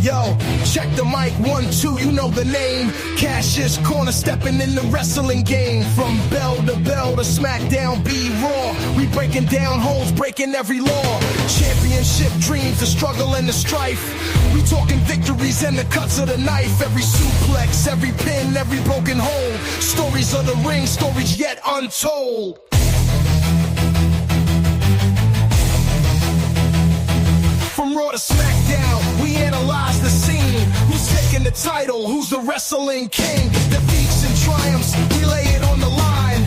Yo, check the mic, 1, 2, you know the name. Cash's Corner, stepping in the wrestling game. From bell to SmackDown, be raw. We breaking down holes, breaking every law. Championship dreams, the struggle and the strife. We talking victories and the cuts of the knife. Every suplex, every pin, every broken hold. Stories of the ring, stories yet untold. From Raw to SmackDown, we analyze the scene. Who's taking the title? Who's the wrestling king? Defeats and triumphs, we lay it on the line.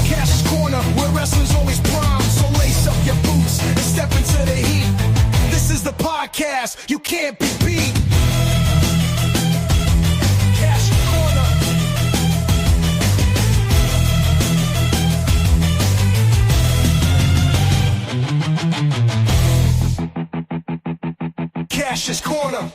Cash's Corner, where wrestling's always prime. So lace up your boots and step into the heat. This is the podcast, you can't be beat. Cash's Corner. Cash's Corner.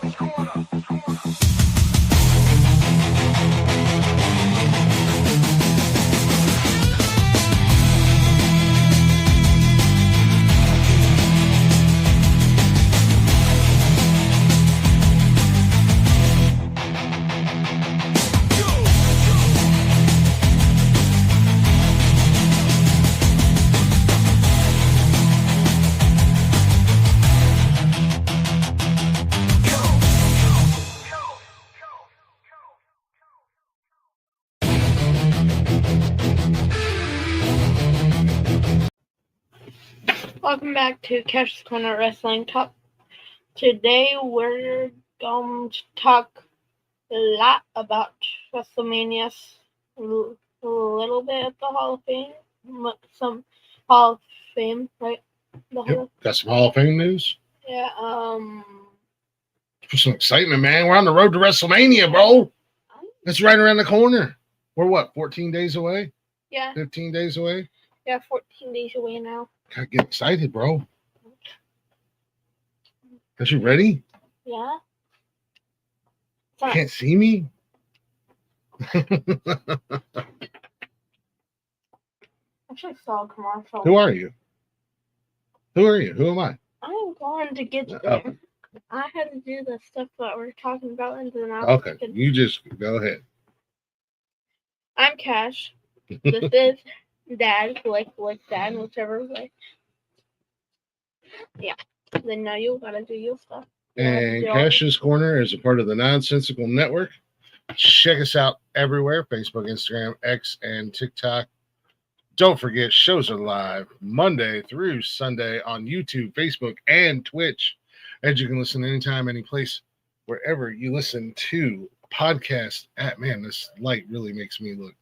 Welcome back to Kash's Corner Wrestling Talk. Today we're going to talk a lot about WrestleMania, a little bit at the Hall of Fame, some Hall of Fame, right? Got some Hall of Fame news. Yeah. For some excitement, man. We're on the road to WrestleMania, bro. It's right around the corner. We're what, 14 days away? Yeah. 15 days away? Yeah, 14 days away now. Gotta get excited, bro. Are you ready? Yeah. Can't see me? I actually saw a commercial. Who are you? Who am I? I'm going to get you there. I had to do the stuff that we're talking about, and then Okay, you just go ahead. I'm Kash. This is Dad, like Dad, whichever way. Yeah. Then now you gotta do your stuff. And Kash's Corner is a part of the Nonsensical Network. Check us out everywhere: Facebook, Instagram, X, and TikTok. Don't forget, shows are live Monday through Sunday on YouTube, Facebook, and Twitch. And you can listen anytime, any place, wherever you listen to a podcast at. Man, this light really makes me look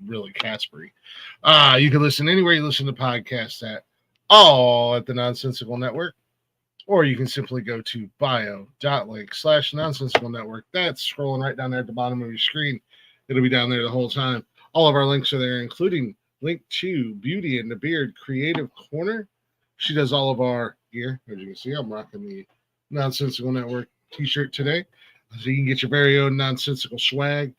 really Caspery. You can listen anywhere you listen to podcasts at, all at the Nonsensical Network. Or you can simply go to bio.link/Nonsensical Network. That's scrolling right down there at the bottom of your screen. It'll be down there the whole time. All of our links are there, including link to Beauty and the Beard Creative Corner. She does all of our gear. As you can see, I'm rocking the Nonsensical Network t-shirt today. So you can get your very own nonsensical swag,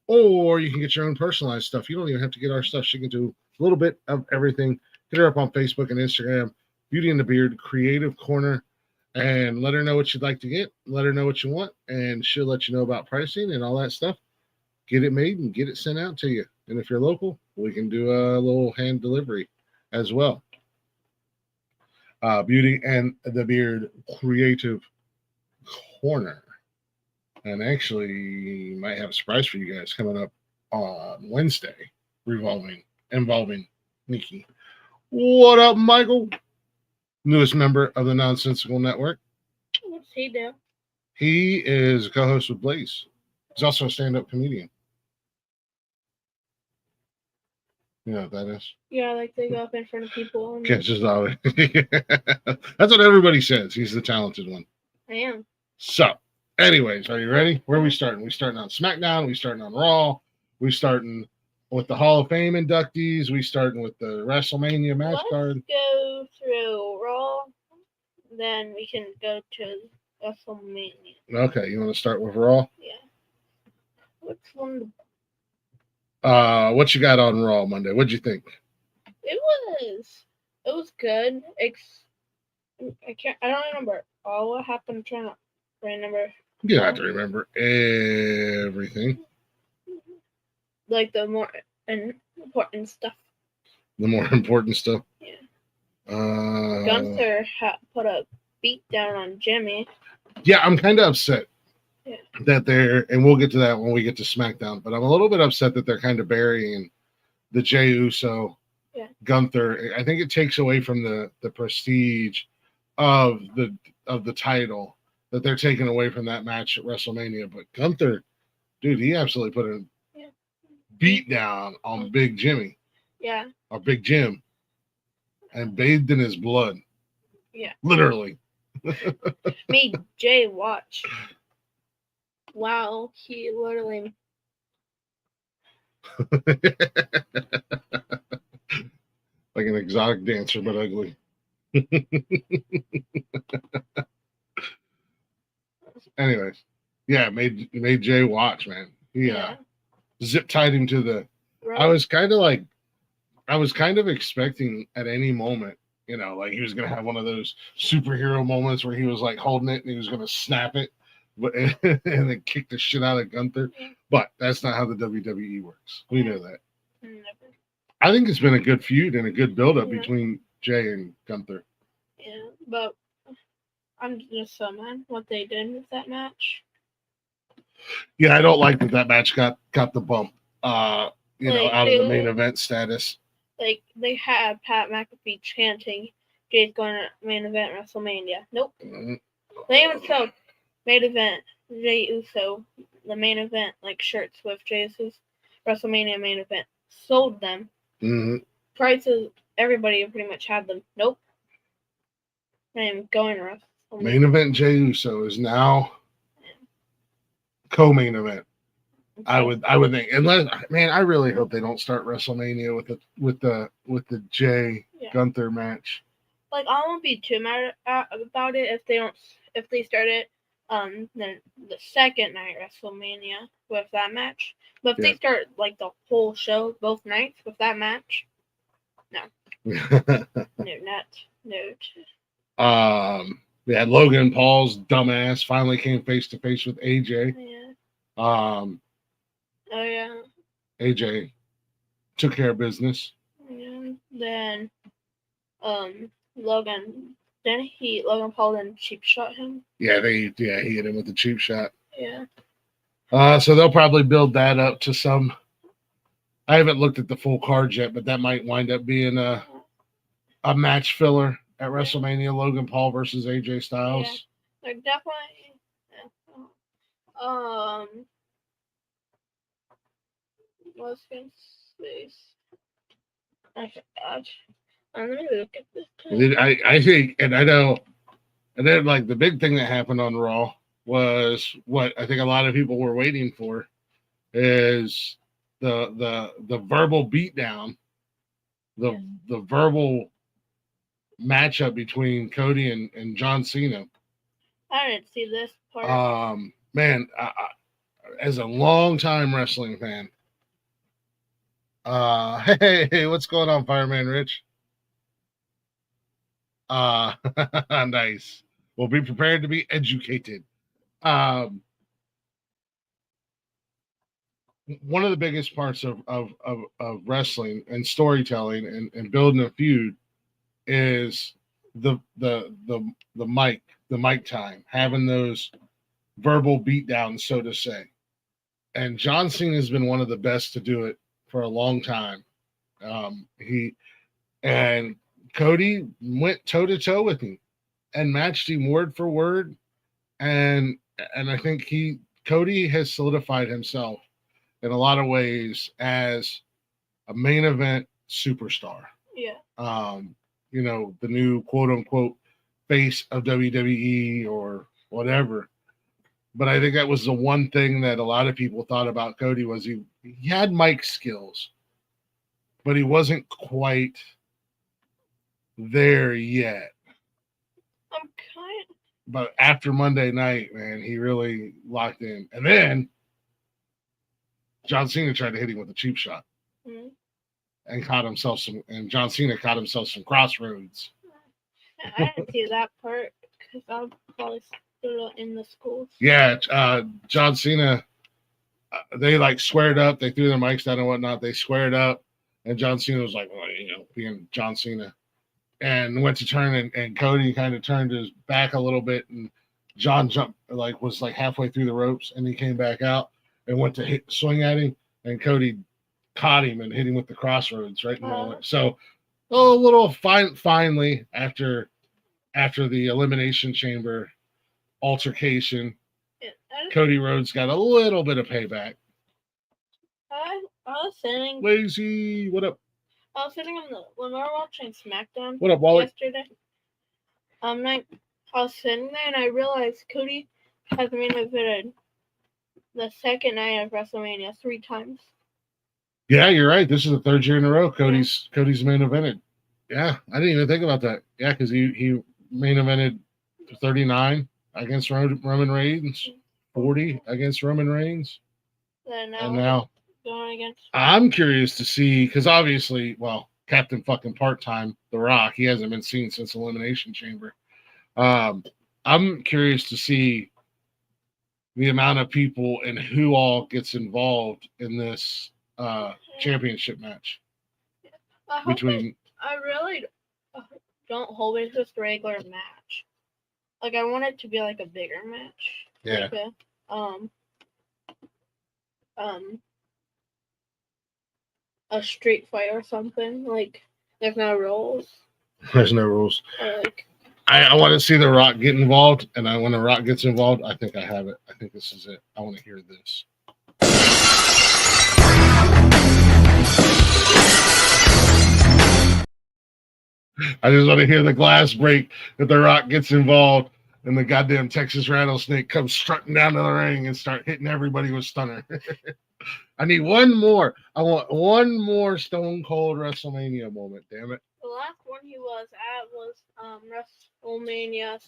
or you can get your own personalized stuff. You don't even have to get our stuff. She can do a little bit of everything. Hit her up on Facebook and Instagram, Beauty and the Beard Creative Corner, and let her know what you'd like to get. Let her know what you want, and she'll let you know about pricing and all that stuff. Get it made and get it sent out to you. And if you're local, we can do a little hand delivery as well. Beauty and the Beard Creative Corner. And actually, might have a surprise for you guys coming up on Wednesday, involving Nikki. What up, Michael? Newest member of the Nonsensical Network. What's he do? He is a co-host with Blaze. He's also a stand-up comedian. You know what that is? Yeah, like they go up in front of people. And That's what everybody says. He's the talented one. I am. So, anyways, are you ready? Where are we starting? We starting on SmackDown. We starting on Raw. We starting with the Hall of Fame inductees. We starting with the WrestleMania match card. Let's go through Raw, then we can go to WrestleMania. Okay, you want to start with Raw? Yeah. Which one? What you got on Raw Monday? What'd you think? It was good. I don't remember all what happened. I'm trying to remember You don't have to remember everything. Like the more important stuff. The more important stuff. Yeah. Uh, Gunther put a beat down on Jimmy. Yeah, I'm kind of upset Yeah. that they're, and we'll get to that when we get to SmackDown, but I'm a little bit upset that they're kind of burying the Jey Uso, Gunther. I think it takes away from the prestige of the title that they're taking away from that match at WrestleMania. But Gunther, dude, he absolutely put a beat down on Big Jimmy. Yeah. Or Big Jim. And bathed in his blood. Yeah. Literally. Made Jay watch. Wow, he literally. Like an exotic dancer, but ugly. Anyways, yeah, made Jay watch, man. He zip tied him to the. Right. I was kind of expecting at any moment, like he was gonna have one of those superhero moments where he was like holding it and he was gonna snap it, but and then kick the shit out of Gunther. But that's not how the WWE works. We know that. Never. I think it's been a good feud and a good build-up between Jay and Gunther. Yeah, but I'm just so mad what they did with that match. Yeah, I don't like that match got the bump, out of the main event status. Like, they had Pat McAfee chanting, Jay's going to main event WrestleMania. Nope. Mm-hmm. They even sold main event Jey Uso, the main event, like shirts with Jey Uso's WrestleMania main event. Sold them. Mm-hmm. Prices, everybody pretty much had them. Nope. I'm going to WrestleMania. Main event Jey Uso is now co-main event. I would think, unless, man, I really hope they don't start WrestleMania with the Jay Gunther match. Like, I won't be too mad about it if they start it the second night WrestleMania with that match. But if they start like the whole show both nights with that match, no. No. Yeah, Logan Paul's dumbass finally came face to face with AJ. Yeah. Oh yeah. AJ took care of business. Yeah. Then, Logan Paul then cheap shot him. Yeah, he hit him with the cheap shot. Yeah. So they'll probably build that up to some. I haven't looked at the full card yet, but that might wind up being a match filler at WrestleMania. Logan Paul versus AJ Styles. Yeah, they're definitely. What's going space? I forgot. Let me look at this. I think, and I know, and then like the big thing that happened on Raw was what I think a lot of people were waiting for, is the verbal beatdown, the verbal matchup between Cody and John Cena. I didn't see this part. Man, as a long-time wrestling fan, hey, what's going on, Fireman Rich? Nice. We'll be prepared to be educated. One of the biggest parts of wrestling and storytelling and building a feud is the mic time, having those verbal beatdowns, so to say. And John Cena has been one of the best to do it for a long time. He and Cody went toe to toe with him and matched him word for word, and I think Cody has solidified himself in a lot of ways as a main event superstar. Yeah. The new quote unquote face of WWE or whatever. But I think that was the one thing that a lot of people thought about Cody was he had mic skills, but he wasn't quite there yet. But after Monday night, man, he really locked in. And then John Cena tried to hit him with a cheap shot. Mm-hmm. And John Cena caught himself some crossroads. I didn't see that part because in the schools. Yeah, John Cena. They like squared up. They threw their mics down and whatnot. They squared up, and John Cena was like, well, being John Cena, and went to turn, and Cody kind of turned his back a little bit, and John was halfway through the ropes, and he came back out and went to swing at him, and Cody caught him and hit him with the crossroads right in the middle. So a little finally after the Elimination Chamber altercation, Cody Rhodes got a little bit of payback. I was sitting. Lazy, what up? I was sitting when we were watching SmackDown. What up, Wally? Yesterday. I was sitting there and I realized Cody has main evented the second night of WrestleMania 3 times. Yeah, you're right. This is the 3rd year in a row Cody's main evented. Yeah, I didn't even think about that. Yeah, because he main evented 39 against Roman Reigns, 40 against Roman Reigns, and now going against. I'm curious to see, because obviously, well, Captain fucking Part-Time, The Rock, he hasn't been seen since Elimination Chamber. I'm curious to see the amount of people and who all gets involved in this championship match. I really don't hope it's just a regular match. Like, I want it to be like a bigger match. Yeah. Like a street fight or something. Like, there's no rules. There's no rules. Like, I want to see The Rock get involved, and when The Rock gets involved, I think I have it. I think this is it. I want to hear this. I just want to hear the glass break if The Rock gets involved and the goddamn Texas Rattlesnake comes strutting down to the ring and start hitting everybody with stunner. I need one more. I want one more Stone Cold WrestleMania moment, damn it. The last one he was at was WrestleMania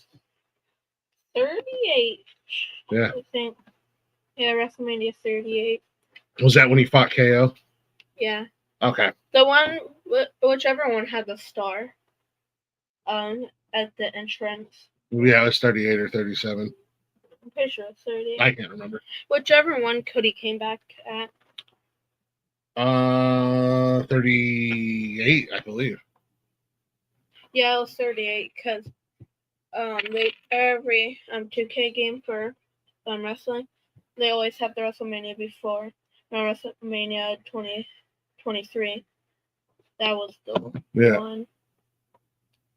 38. Yeah. I think. Yeah, WrestleMania 38. Was that when he fought KO? Yeah. Okay. The one, whichever one had the star at the entrance. Yeah, it was 38 or 37. I'm pretty sure it's 38. I can't remember. Whichever one Cody came back at. 38, I believe. Yeah, it was 38 because every 2K game for wrestling, they always have the WrestleMania before WrestleMania 2023. That was the one.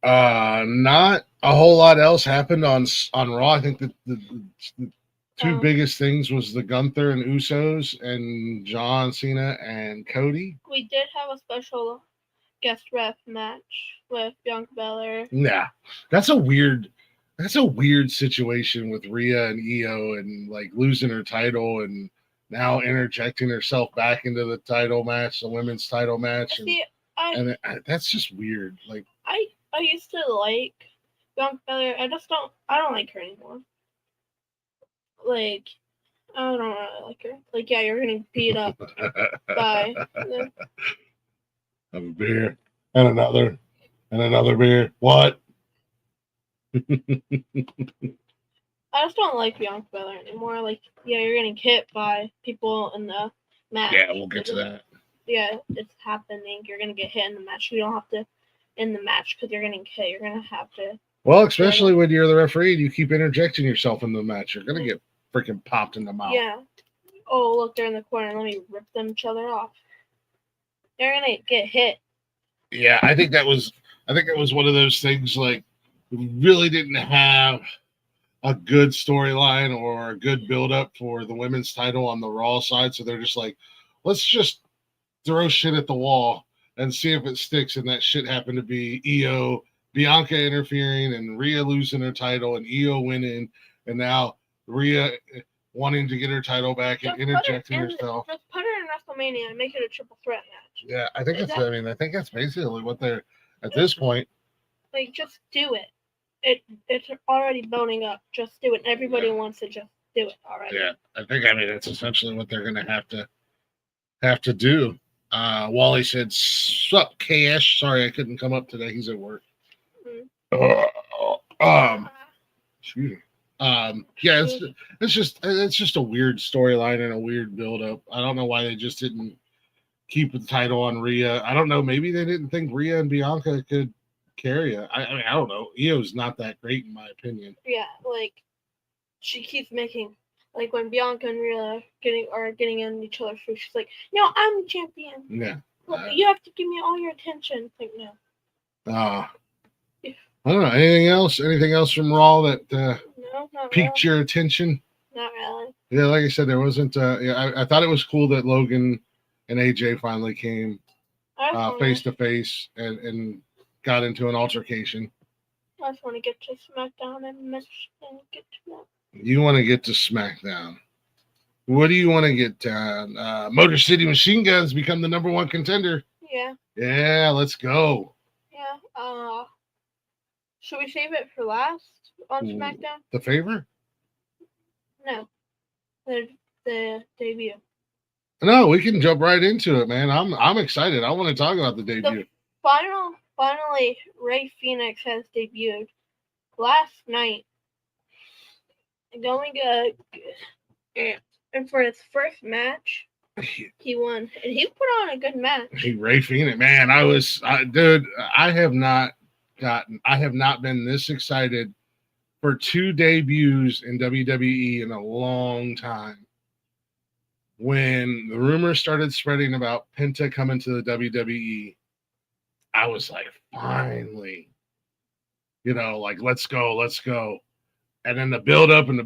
Not a whole lot else happened on Raw. I think that the two biggest things was the Gunther and Usos and John Cena and Cody. We did have a special guest ref match with Bianca Belair. Yeah, that's a weird situation with Rhea and Io and like losing her title and now interjecting herself back into the title match, the women's title match, and that's just weird. Like I used to like Bianca Belair. I don't like her anymore. Like, I don't really like her. Like, yeah, you're getting beat up by a beer and another beer. What? I just don't like Bianca Belair anymore. Like, yeah, you're getting hit by people in the match. Yeah, we'll get to that. Yeah, it's happening. You're gonna get hit in the match. You don't have to in the match because you're getting hit. You're gonna have to. Well, especially when you're the referee and you keep interjecting yourself in the match, you're gonna get freaking popped in the mouth. Yeah. Oh, look, they're in the corner. Let me rip them each other off. They're gonna get hit. Yeah, I think it was one of those things like we really didn't have a good storyline or a good build-up for the women's title on the Raw side, so they're just like, let's just throw shit at the wall and see if it sticks. And that shit happened to be Bianca interfering and Rhea losing her title and Io winning, and now Rhea wanting to get her title back and interjecting herself. Just put her in WrestleMania and make it a triple threat match. Yeah, I think that's basically what they're at this point. Like, just do it. It's already building up. Just do it. Everybody wants to just do it already. Yeah, that's essentially what they're gonna have to do. Wally said, "Sup, Kash? Sorry, I couldn't come up today. He's at work." Mm-hmm. Excuse me. Yeah, it's just a weird storyline and a weird build up. I don't know why they just didn't keep the title on Rhea. I don't know. Maybe they didn't think Rhea and Bianca could carry it. I mean, I don't know. Io's not that great in my opinion. Yeah, like she keeps making like when Bianca and Rhea are getting in each other's food, she's like, "No, I'm the champion. Yeah, You have to give me all your attention." Like, no. I don't know. Anything else? Anything else from Raw that No, not piqued really. your attention? Not really. Yeah, like I said, there wasn't. I thought it was cool that Logan and AJ finally came face to face and got into an altercation. I just want to get to SmackDown and get to that. You want to get to SmackDown? What do you want to get down? Motor City Machine Guns become the #1 contender. Yeah. Yeah, let's go. Yeah. Should we save it for last on SmackDown? The favor? No. The debut. No, we can jump right into it, man. I'm excited. I want to talk about the debut. Finally, Rey Fenix has debuted last night. Going and for his first match, he won, and he put on a good match. Rey Fenix, man, dude. I have not been this excited for 2 debuts in WWE in a long time. When the rumors started spreading about Penta coming to the WWE, I was like, finally, like, let's go. And then the build up, and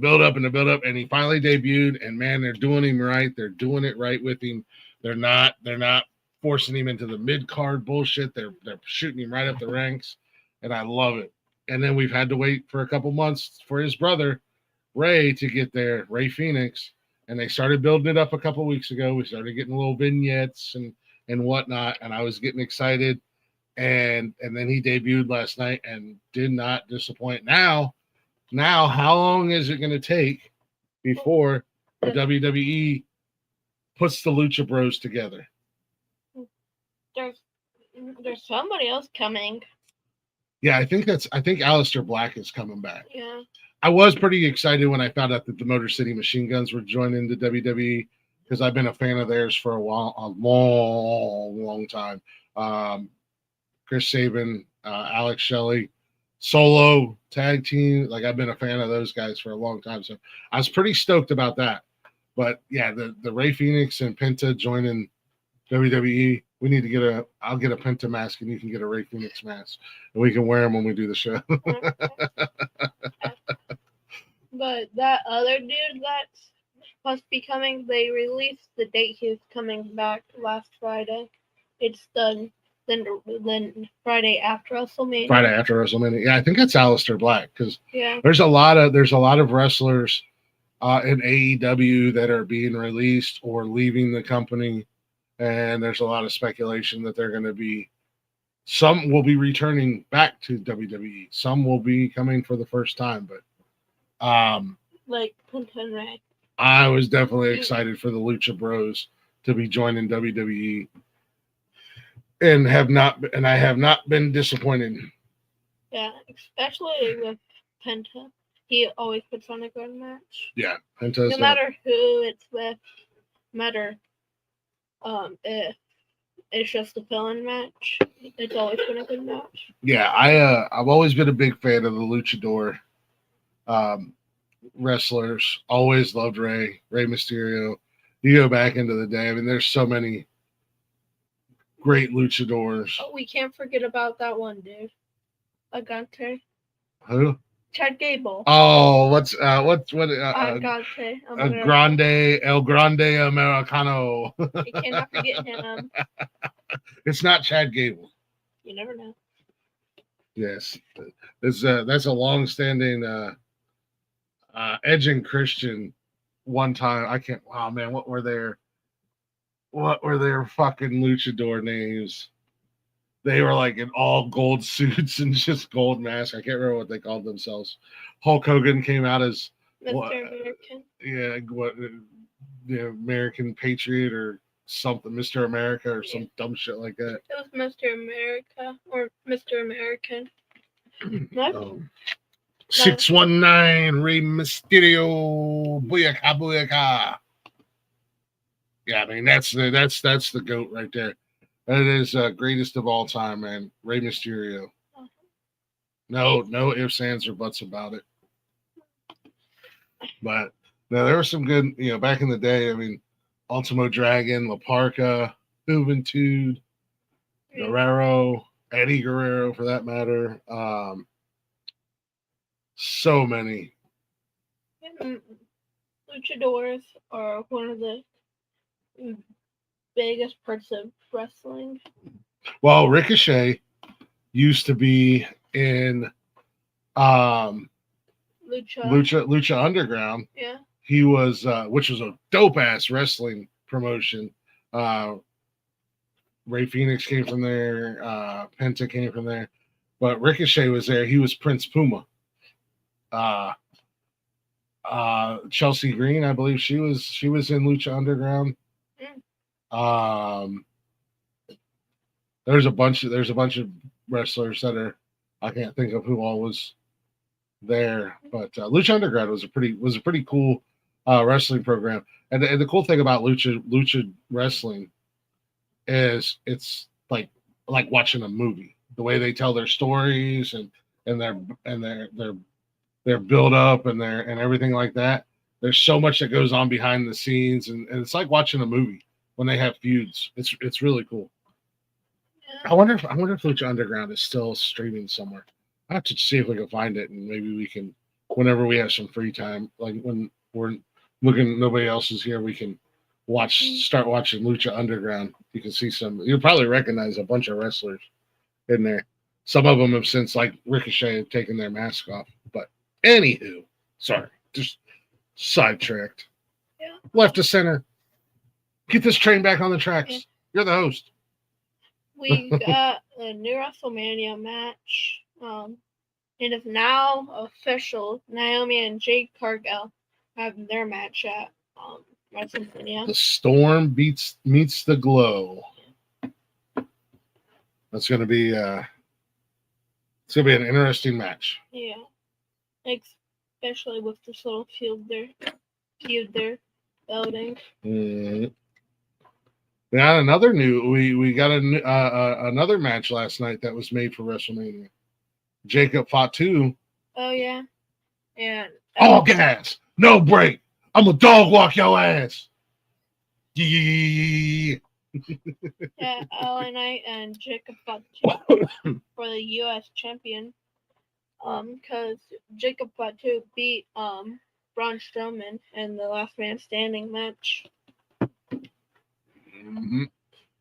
he finally debuted, and man, they're doing him right. They're doing it right with him. They're not forcing him into the mid-card bullshit. They're shooting him right up the ranks, and I love it. And then we've had to wait for a couple months for his brother, Rey, to get there, Rey Fenix. And they started building it up a couple weeks ago. We started getting little vignettes and whatnot, and I was getting excited. And then he debuted last night and did not disappoint. Now, how long is it going to take before the WWE puts the Lucha Bros together? There's somebody else coming. Yeah, I think Aleister Black is coming back. Yeah. I was pretty excited when I found out that the Motor City Machine Guns were joining the WWE because I've been a fan of theirs for a long time. Chris Sabin, Alex Shelley, solo tag team. Like, I've been a fan of those guys for a long time. So I was pretty stoked about that. But yeah, the Rey Fenix and Penta joining WWE. We need to I'll get a Penta mask and you can get a Rey Fenix mask. And we can wear them when we do the show. But that other dude that's supposed to be coming, they released the date he's coming back last Friday. It's then Friday after WrestleMania. Yeah, I think that's Aleister Black because yeah, there's a lot of wrestlers in AEW that are being released or leaving the company, and there's a lot of speculation that they're going to be. Some will be returning back to WWE. Some will be coming for the first time, but like Penta and Rey. I was definitely excited for the Lucha Bros to be joining WWE. And I have not been disappointed. Yeah, especially with Penta. He always puts on a good match. Yeah, Penta's no matter who it's with, no matter if it's just a fill-in match, it's always been a good match. Yeah, I've always been a big fan of the luchador wrestlers. Always loved Rey Mysterio. You go back into the day, I mean, there's so many great luchadors. Oh, we can't forget about that one dude. Agante. Who? Chad Gable. Oh, Agante. El Grande Americano. You cannot forget him. It's not Chad Gable. You never know. Yes, that's a long-standing Edge and Christian. One time, I can't. Oh man, what were their fucking luchador names? They were like in all gold suits and just gold masks. I can't remember what they called themselves. Hulk Hogan came out as Mr. American. Yeah, the American Patriot or something, Mr. America or some dumb shit like that. It was Mr. America or Mr. American. 619 Rey Mysterio. Booyaka, booyaka. Yeah, I mean that's the GOAT right there. That is greatest of all time, man. Rey Mysterio. No ifs, ands, or buts about it. But no, there was some good, back in the day. I mean, Ultimo Dragon, La Parka, Juventud, Guerrero, Eddie Guerrero, for that matter. So many. Luchadors are one of the biggest parts of wrestling. Well, Ricochet used to be in Lucha Underground. Yeah. He was, which was a dope ass wrestling promotion. Ray Phoenix came from there. Penta came from there, but Ricochet was there. He was Prince Puma. Chelsea Green, I believe she was in Lucha Underground. There's a bunch of wrestlers that are, I can't think of who all was there, but Lucha Underground was a pretty cool wrestling program. And the cool thing about Lucha wrestling is it's like watching a movie. The way they tell their stories and their build up and everything like that. There's so much that goes on behind the scenes, and it's like watching a movie when they have feuds. It's really cool. Yeah. I wonder if Lucha Underground is still streaming somewhere. I have to see if we can find it, and maybe we can, whenever we have some free time, like when we're looking, nobody else is here, we can start watching Lucha Underground. You can see you'll probably recognize a bunch of wrestlers in there. Some of them have since, like Ricochet, have taken their mask off. But anywho, sorry, just sidetracked. Yeah. Left to center. Get this train back on the tracks. Yeah. You're the host. We got a new WrestleMania match. It is now official. Naomi and Jade Cargill have their match at WrestleMania. The storm meets the glow. That's going to be it's going to be an interesting match. Yeah, especially with this little feud they're building. We got another we got another match last night that was made for WrestleMania. Jacob Fatu. Oh yeah, and all gas, no break. I'm a dog walk your ass. Yeah. Yeah, LA Knight and Jacob Fatu for the U.S. champion. Because Jacob Fatu beat Braun Strowman in the Last Man Standing match. Mm-hmm.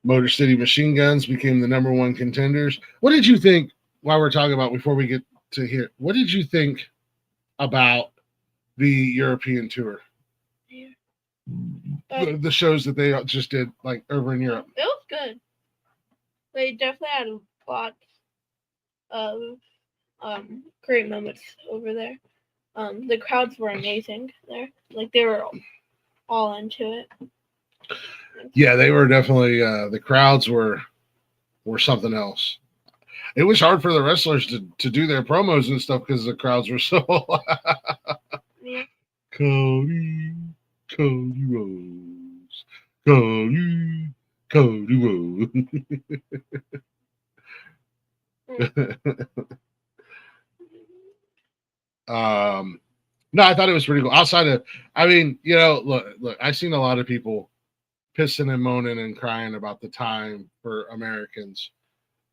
Motor City Machine Guns became the number one contenders. What did you think, while we're talking about, before we get to here, what did you think about the European tour? Yeah. The shows that they just did, like, over in Europe. It was good. They definitely had lots of great moments over there. The crowds were amazing there. Like, they were all into it. Yeah, they were definitely the crowds were something else. It was hard for the wrestlers to do their promos and stuff because the crowds were so yeah. Cody Rhodes. Cody Rhodes. No, I thought it was pretty cool. Outside of, I mean, look, I've seen a lot of people pissing and moaning and crying about the time for Americans.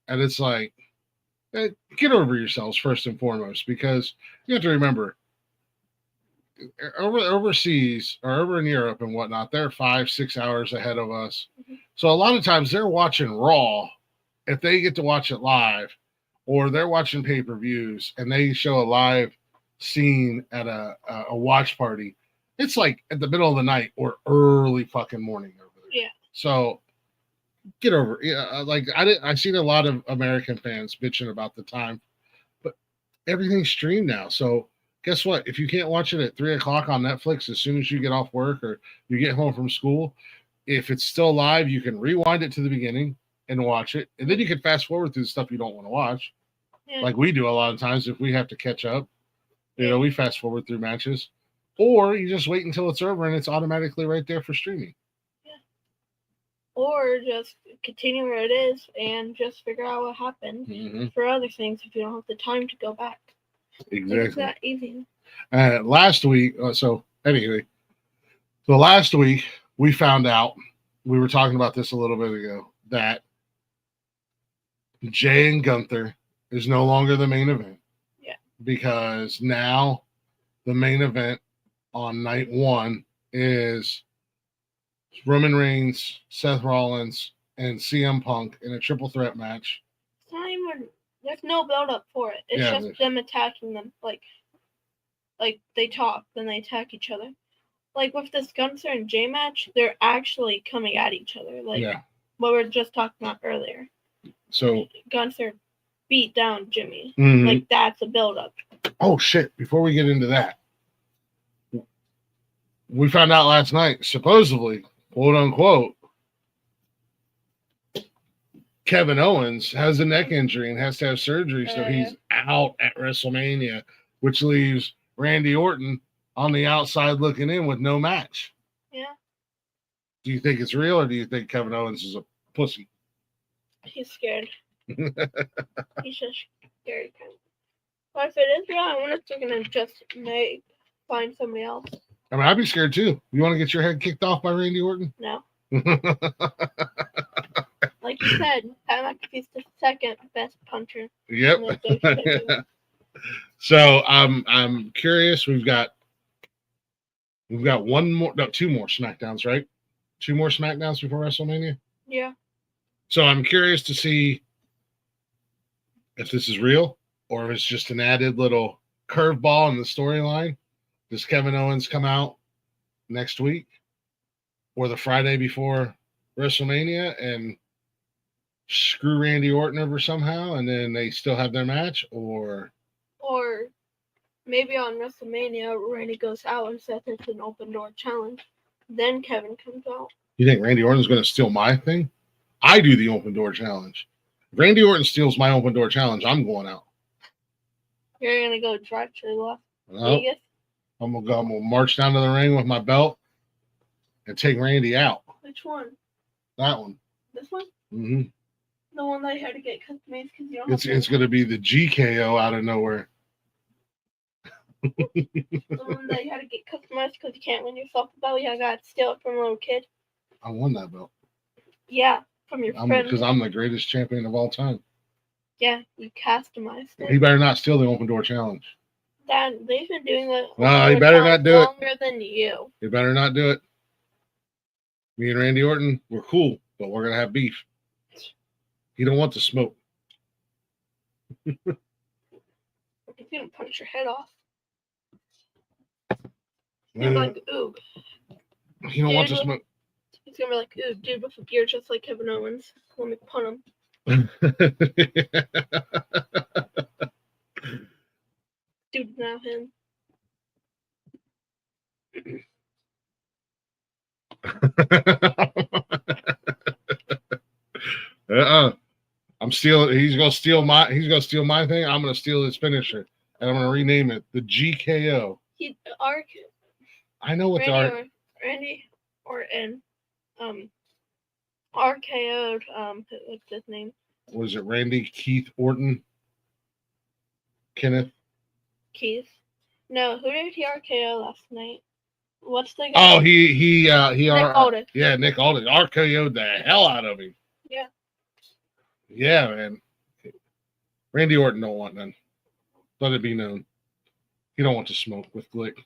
And it's like, get over yourselves first and foremost, because you have to remember, overseas or over in Europe and whatnot, they're 5-6 hours ahead of us. Mm-hmm. So a lot of times they're watching Raw if they get to watch it live, or they're watching pay-per-views and they show a live scene at a watch party. It's like at the middle of the night or early fucking morning over there. Yeah. So get over it. Yeah, like I've seen a lot of American fans bitching about the time, but everything's streamed now. So guess what? If you can't watch it at 3:00 on Netflix as soon as you get off work or you get home from school, if it's still live, you can rewind it to the beginning and watch it, and then you can fast forward through the stuff you don't want to watch, like we do a lot of times if we have to catch up. You know, we fast forward through matches, or you just wait until it's over and it's automatically right there for streaming. Yeah. Or just continue where it is and just figure out what happened for other things if you don't have the time to go back. Exactly. It's that easy. Last week, so last week we found out, we were talking about this a little bit ago, that Jay and Gunther is no longer the main event. Yeah. Because now the main event on night one is Roman Reigns, Seth Rollins, and CM Punk in a triple threat match. It's not even, there's no build up for it. It's just them attacking them. Like they talk, then they attack each other. Like with this Gunther and Jay match, they're actually coming at each other. Like what we were just talking about earlier. So Gunther beat down Jimmy. Like that's a build up. Oh shit, before we get into that, we found out last night, supposedly, quote unquote, Kevin Owens has a neck injury and has to have surgery, so he's out at WrestleMania, which leaves Randy Orton on the outside looking in with no match. Yeah. Do you think it's real, or do you think Kevin Owens is a pussy? He's scared. He's just scared. But if it is real, I wonder if they're gonna just find somebody else. I mean, I'd be scared too. You want to get your head kicked off by Randy Orton? No. Like you said, Pat McAfee's the second best puncher. Yep. So I'm curious. We've got two more SmackDowns, right? 2 more SmackDowns before WrestleMania. Yeah. So I'm curious to see if this is real or if it's just an added little curveball in the storyline. Does Kevin Owens come out next week or the Friday before WrestleMania and screw Randy Orton over somehow, and then they still have their match? Or maybe on WrestleMania, Randy goes out and says it's an open door challenge. Then Kevin comes out. You think Randy Orton's going to steal my thing? I do the open door challenge. If Randy Orton steals my open door challenge, I'm going out. You're going to go drive to Las Vegas? I'm gonna march down to the ring with my belt and take Randy out. Which one? That one. This one? Mm-hmm. The one that you had to get customized because you don't. It's gonna be the GKO out of nowhere. The one that you had to get customized because you can't win yourself the belt. You got to steal it from a little kid. I won that belt. Yeah, from your friend. Because I'm the greatest champion of all time. Yeah, you customized it. He better not steal the open door challenge. Dad, they've been doing that. No, he better not do it. Longer than you. He better not do it. Me and Randy Orton, we're cool, but we're gonna have beef. He don't want to smoke. He's gonna punch your head off. He's gonna be like, ooh. He don't want to smoke. He's gonna be like, ooh, dude with a beard just like Kevin Owens. Let me punt him. Dude, now him. I'm stealing. He's gonna steal my thing. I'm gonna steal his finisher, and I'm gonna rename it the GKO. I know what Randy Orton RKO'd what's his name? Was it Randy Keith Orton? Kenneth? Keith. No, who did he RKO last night? What's the guy? Oh, he Nick Aldis. Yeah, Nick Aldis RKO'd the hell out of him. Yeah. Yeah, man. Randy Orton don't want none. Let it be known. He don't want to smoke with Glick.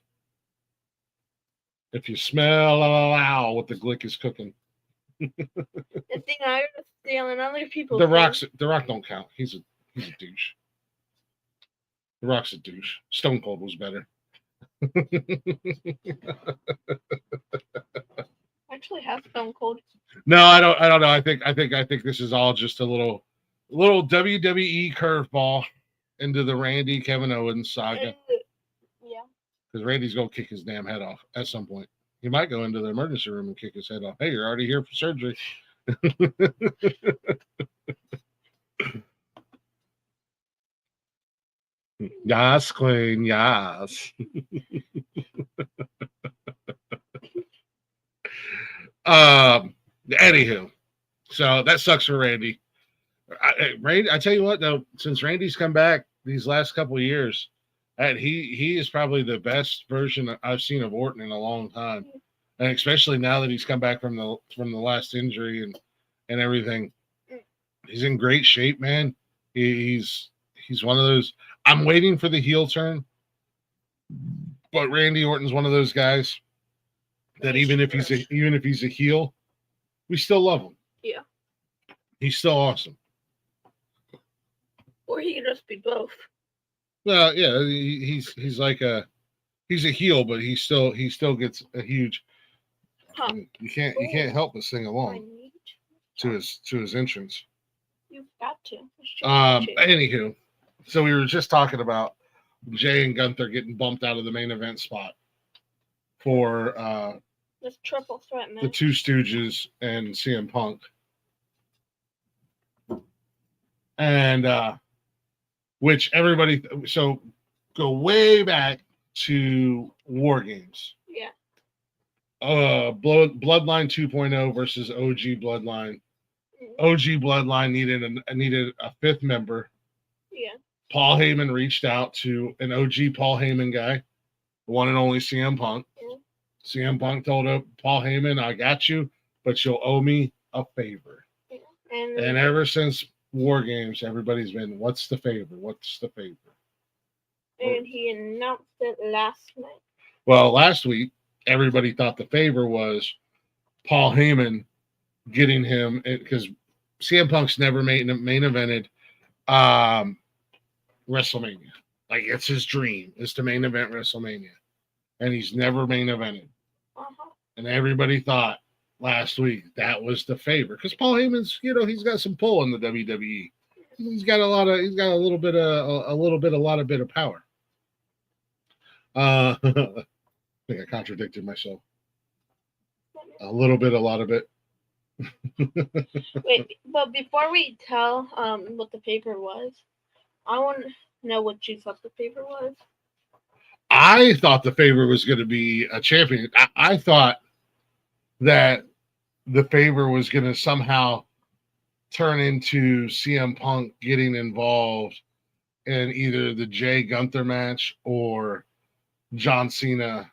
If you smell what the Glick is cooking. The thing I was stealing other people. The Rock don't count. He's a douche. The Rock's a douche. Stone Cold was better. Actually have Stone Cold. No, I don't know. I think this is all just a little WWE curveball into the Randy Kevin Owens saga. Yeah. Because Randy's gonna kick his damn head off at some point. He might go into the emergency room and kick his head off. Hey, you're already here for surgery. Yes, Queen, yes. Anywho, so that sucks for Randy. I tell you what, though, since Randy's come back these last couple of years, and he is probably the best version I've seen of Orton in a long time, and especially now that he's come back from the last injury and everything, he's in great shape, man. He's one of those. I'm waiting for the heel turn, but Randy Orton's one of those guys that even if he's a heel, we still love him. Yeah. He's still awesome. Or he could just be both. Well, yeah, he's like he's a heel, but he still gets a huge. Huh. You can't help but sing along to his entrance. You've got to. Anywho, so we were just talking about Jay and Gunther getting bumped out of the main event spot for this triple threat match. The Two Stooges and CM Punk. And which everybody, so go way back to War Games. Yeah. Bloodline 2.0 versus OG Bloodline. OG Bloodline needed a fifth member. Yeah. Paul Heyman reached out to an OG Paul Heyman guy, the one and only CM Punk. Yeah. CM Punk told Paul Heyman, "I got you, but you'll owe me a favor." Yeah. And ever since War Games, everybody's been, "What's the favor? What's the favor?" And he announced it last night. Well, last week, everybody thought the favor was Paul Heyman getting him, because CM Punk's never main evented WrestleMania. Like, it's his dream is to main event WrestleMania, and he's never main evented. Uh-huh. And everybody thought last week that was the favor, because Paul Heyman's, he's got some pull in the WWE. He's got a lot of power. I think I contradicted myself. A lot of it. Wait, but before we tell what the paper was, I want to know what you thought the paper was. I thought the favor was going to be a champion. I thought that the favor was going to somehow turn into CM Punk getting involved in either the Jay Gunther match or John Cena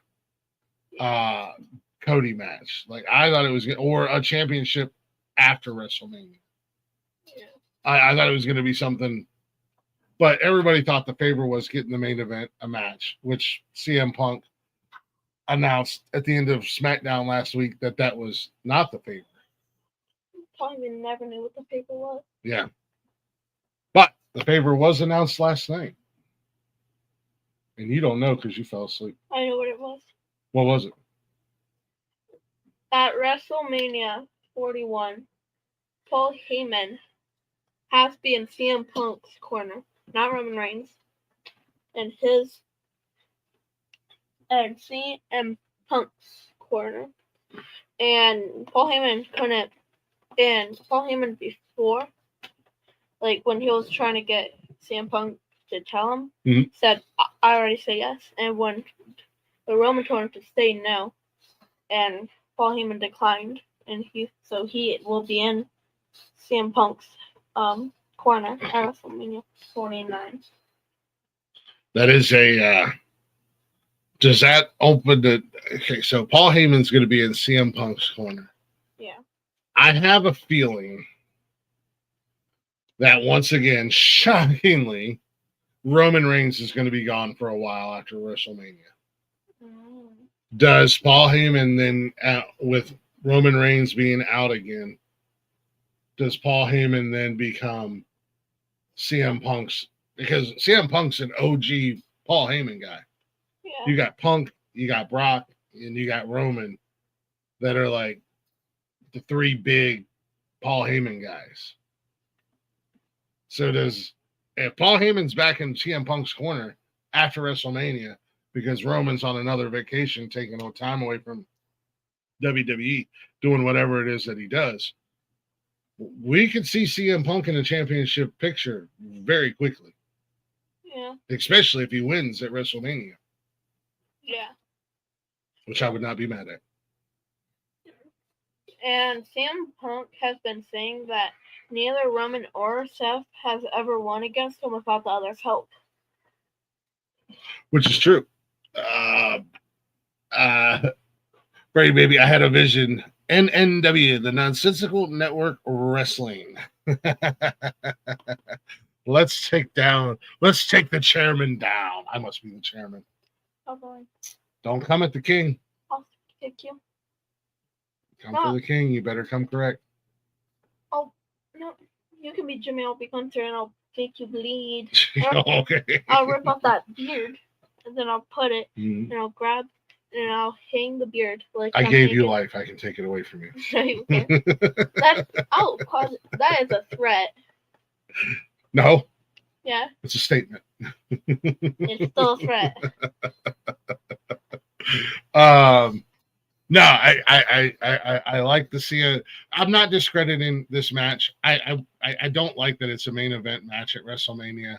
Cody match. Like, I thought it was, or a championship after WrestleMania. Yeah. I thought it was going to be something, but everybody thought the favor was getting the main event a match, which CM Punk announced at the end of SmackDown last week that was not the favor. Probably never knew what the favor was. Yeah. But the favor was announced last night. And you don't know because you fell asleep. I know what it was. What was it? At WrestleMania 41, Paul Heyman has to be in CM Punk's corner, not Roman Reigns. And CM Punk's corner. And Paul Heyman couldn't. And Paul Heyman before, like when he was trying to get CM Punk to tell him, said, "I already say yes." And when the Roman told him to say no, and Paul Heyman declined, and he will be in CM Punk's corner at WrestleMania 49. That is does that open the? Okay, so Paul Heyman's going to be in CM Punk's corner. Yeah. I have a feeling that once again, shockingly, Roman Reigns is going to be gone for a while after WrestleMania. Does Paul Heyman then, with Roman Reigns being out again, does Paul Heyman then become CM Punk's? Because CM Punk's an OG Paul Heyman guy. Yeah. You got Punk, you got Brock, and you got Roman that are like the three big Paul Heyman guys. So if Paul Heyman's back in CM Punk's corner after WrestleMania because Roman's on another vacation taking no time away from WWE doing whatever it is that he does, we could see CM Punk in a championship picture very quickly. Yeah. Yeah. Especially if he wins at WrestleMania, Yeah. which I would not be mad at. And CM Punk has been saying that neither Roman or Seth has ever won against him without the other's help. Which is true. Brady baby, I had a vision. NNW, the Nonsensical Network Wrestling. Let's take the chairman down. I must be the chairman. Oh boy. Don't come at the king. I'll kick you. Come for the king. You better come correct. Oh, no. You can be Jimmy. I'll be Hunter and I'll make you bleed. Okay. I'll rip off that beard and then I'll put it and I'll grab and I'll hang the beard. Like I gave you life. I can take it away from you. That is a threat. No. Yeah. It's a statement. It's still a threat. No, I like to see it. I'm not discrediting this match. I don't like that it's a main event match at WrestleMania,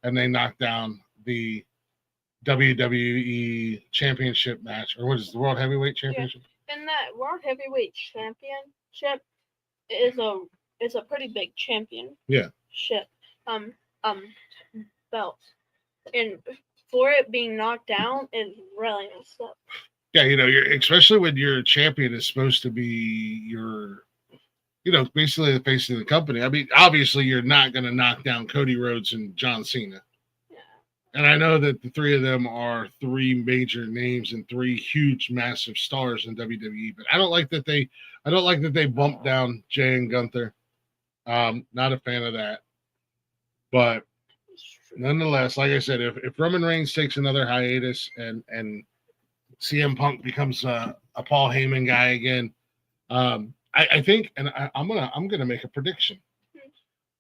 and they knocked down the WWE Championship match, or what is the World Heavyweight Championship? Yeah. And that World Heavyweight Championship is a pretty big championship. Yeah. Belt, and for it being knocked down is really messed up. Yeah, especially when your champion is supposed to be your, basically the face of the company. I mean, obviously you're not going to knock down Cody Rhodes and John Cena. Yeah. And I know that the three of them are three major names and three huge, massive stars in WWE. But I don't like that they bumped down Jay and Gunther. Not a fan of that. But nonetheless, like I said, if Roman Reigns takes another hiatus and CM Punk becomes a Paul Heyman guy again, I think, and I'm gonna make a prediction.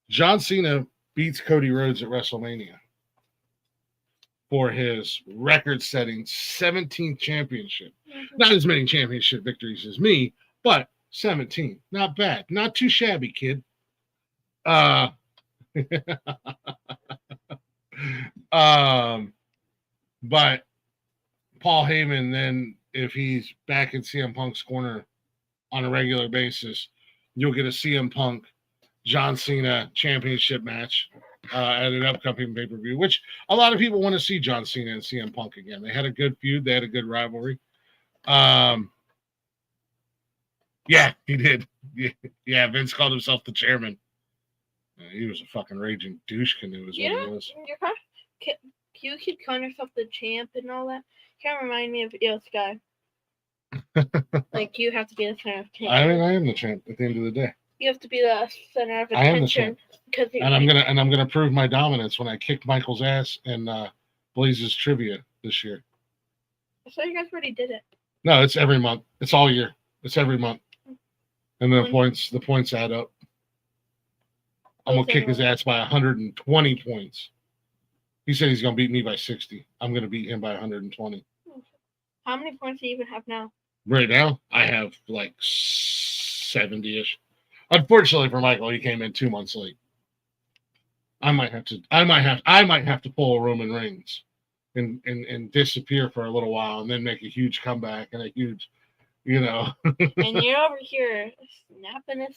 John Cena beats Cody Rhodes at WrestleMania for his record-setting 17th championship. Not as many championship victories as me, but 17. Not bad. Not too shabby, kid. But Paul Heyman, then if he's back in CM Punk's corner on a regular basis, you'll get a CM Punk John Cena championship match at an upcoming pay-per-view, which a lot of people want to see John Cena and CM Punk again. They had a good feud. They had a good rivalry. Yeah, he did. Yeah, Vince called himself the chairman. He was a fucking raging douche canoe is what he was. You keep calling yourself the champ and all that. Can't remind me of this guy. Like, you have to be the center of attention. I mean, I am the champ at the end of the day. You have to be the center of attention. I am the champ. And I'm gonna prove my dominance when I kick Michael's ass in Blaze's trivia this year. So you guys already did it. No, it's every month. It's all year. It's every month. And the points add up. I'm gonna kick his ass by 120 points. He said he's gonna beat me by 60. I'm gonna beat him by 120. How many points do you even have now? Right now, I have like 70-ish. Unfortunately for Michael, he came in 2 months late. I might have to pull a Roman Reigns and disappear for a little while and then make a huge comeback and a huge, And you're over here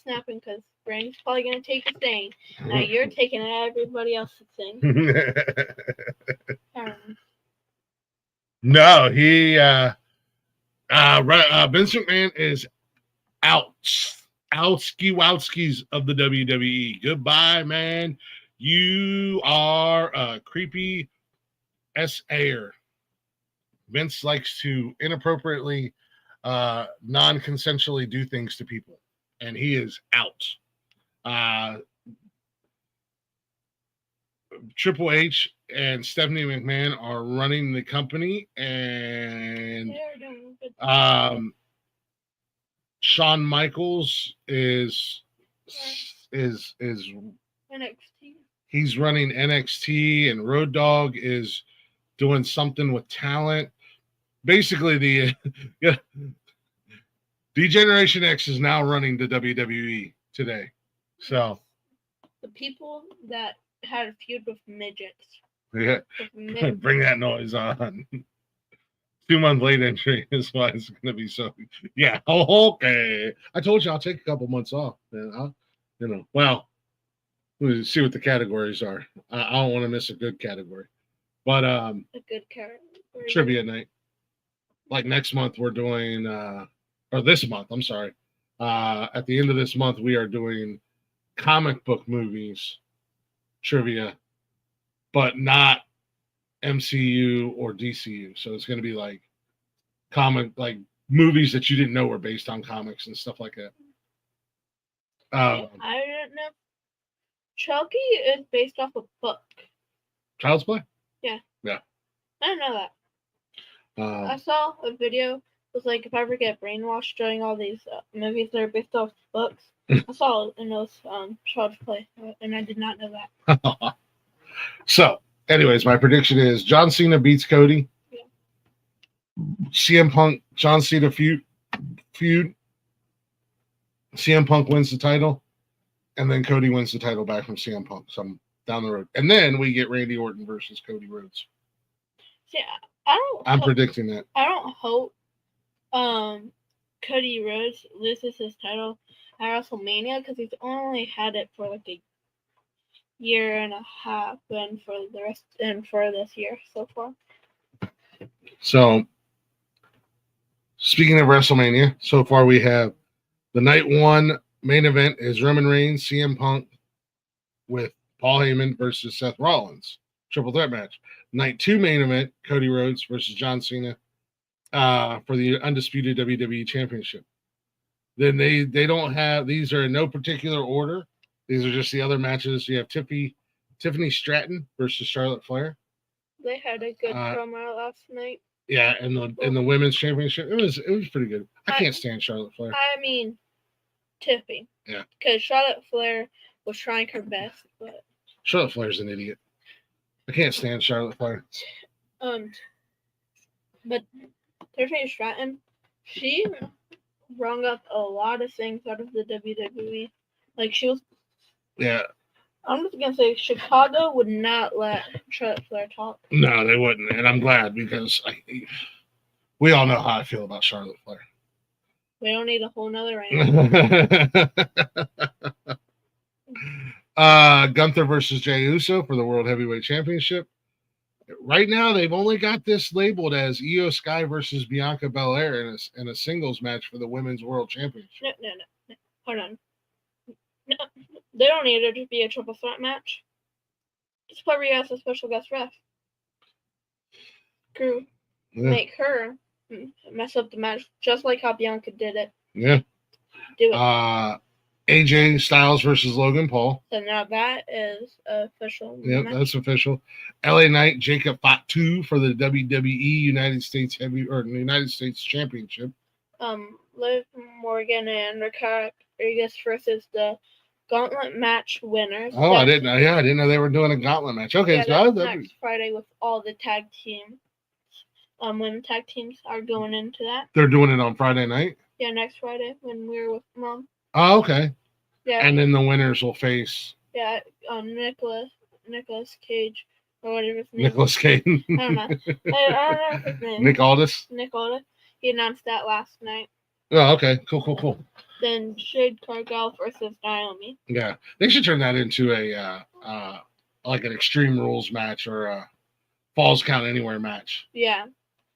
snapping because Brain's probably gonna take his thing. Now you're taking everybody else's thing. No, he Vince McMahon is outski-wowskis of the WWE. Goodbye, man. You are a creepy air. Vince likes to inappropriately non-consensually do things to people, and he is out. Triple H and Stephanie McMahon are running the company, and Shawn Michaels is NXT. He's running NXT, and Road Dogg is doing something with talent. Basically, the D-Generation X is now running the WWE today. So the people that had a feud with midgets. Yeah. Bring that noise on. 2 month late entry is why it's going to be so. Yeah. Oh, okay. I told you I'll take a couple months off. And well, we'll see what the categories are. I don't want to miss a good category. But a good category. Trivia night. Like next month, we're doing, or this month, I'm sorry. At the end of this month, we are doing comic book movies trivia, but not MCU or DCU. So it's going to be like movies that you didn't know were based on comics and stuff like that. I don't know. Chucky is based off a book. Child's Play? Yeah. Yeah. I didn't know that. I saw a video. It was like, if I ever get brainwashed during all these movies that are based off books. I saw it in those Child's Play, and I did not know that. So, anyways, my prediction is John Cena beats Cody. Yeah. CM Punk, John Cena feud. CM Punk wins the title, and then Cody wins the title back from CM Punk. Some down the road, and then we get Randy Orton versus Cody Rhodes. Yeah, I'm predicting that. I don't hope Cody Rhodes loses his title at WrestleMania because he's only had it for like a year and a half, and for the rest and for this year so far. So, speaking of WrestleMania, so far we have the night one main event is Roman Reigns, CM Punk with Paul Heyman versus Seth Rollins. Triple threat match. Night two main event, Cody Rhodes versus John Cena for the undisputed WWE Championship. Then they don't have, these are in no particular order. These are just the other matches. You have Tiffany Stratton versus Charlotte Flair. They had a good promo last night. Yeah, in the women's championship, it was pretty good. I can't stand Charlotte Flair. I mean, Tiffy. Yeah. Because Charlotte Flair was trying her best, but Charlotte Flair's an idiot. I can't stand Charlotte Flair. But Tiffany Stratton, she rung up a lot of things out of the WWE. Like, she was. Yeah. I'm just gonna say Chicago would not let Charlotte Flair talk. No, they wouldn't, and I'm glad because we all know how I feel about Charlotte Flair. We don't need a whole nother reign. Gunther versus Jey Uso for the World Heavyweight Championship. Right now, they've only got this labeled as Io Sky versus Bianca Belair in a singles match for the Women's World Championship. No. Hold on. No, they don't need it to be a triple threat match. Just put Rhea as a special guest ref. Crew. Yeah. Make her mess up the match just like how Bianca did it. Yeah. Do it. AJ Styles versus Logan Paul. So now that is official. Yep, that's official. LA Knight, Jacob Fatu for the WWE United States Championship. Liv Morgan and Raquel Rodriguez versus the Gauntlet match winners. Oh, I didn't know. Yeah, I didn't know they were doing a gauntlet match. Okay, yeah, so next Friday with all the tag teams. Women tag teams are going into that. They're doing it on Friday night? Yeah, next Friday when we're with Mom. Oh, okay. Yeah. And then the winners will face. Yeah, Nicholas Cage or whatever his name. Nicholas Cage. I don't know. I don't know his name. Nick Aldis. He announced that last night. Oh, okay. Cool. Then Jade Cargill versus Naomi. Yeah, they should turn that into a like an Extreme Rules match or a Falls Count Anywhere match. Yeah.